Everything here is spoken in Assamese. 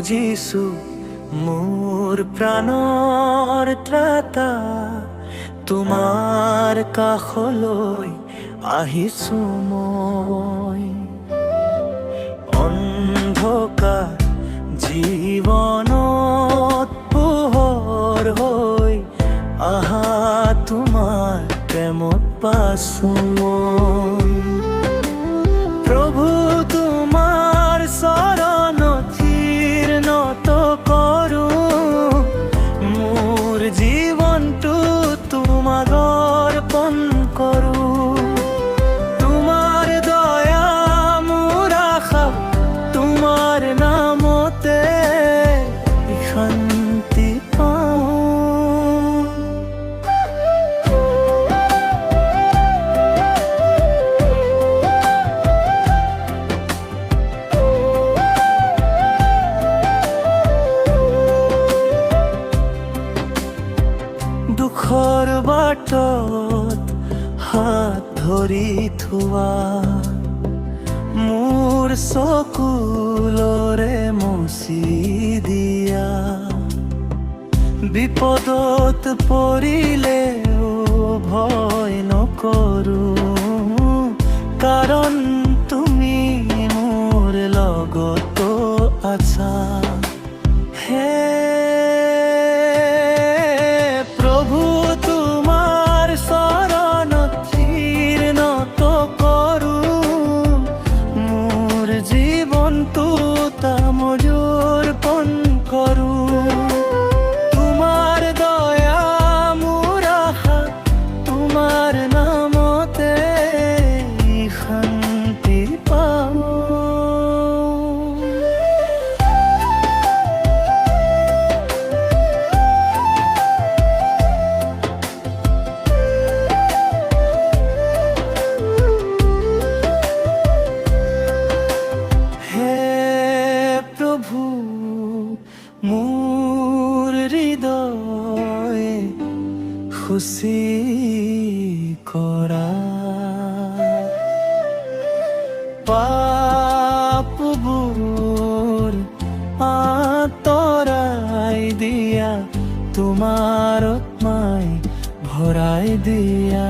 যিছু মোৰ প্ৰাণৰ ত্ৰাতা, তোমাৰ কাষলৈ আহিছো মই। অন্ধকাৰ জীৱনত পোহৰ হৈ আহা তোমাৰ প্ৰেমত পাছো মই। প্ৰভু তোমাৰ চৰণত শিৰ নত কৰো, মোৰ জীৱনটো তোমাক অৰ্পণ কৰো। তোমাৰ দয়া মোৰ আশা, তোমাৰ নামতে শান্তি পাওঁ। দুখৰ বাটত হাত ধৰি থোৱা, মোৰ চকুলৰে মচি দিয়া। বিপদত পৰিলেও ভয় নকৰো, কাৰণ তুমি মোৰ লগত আছা। হে প্ৰভু তোমাৰ চৰণত শিৰ নত কৰো, মোৰ জীৱনটো তামোল অৰ্পণ কৰো। তোমাৰ দয়া মোৰ আশা, তোমাৰ নামতে শান্তি পাওঁ। প্ৰভু মোৰ হৃদয় খুচি কৰা, পাপবোৰ আঁতৰাই দিয়া, তোমাৰ আত্মাই ভৰাই দিয়া।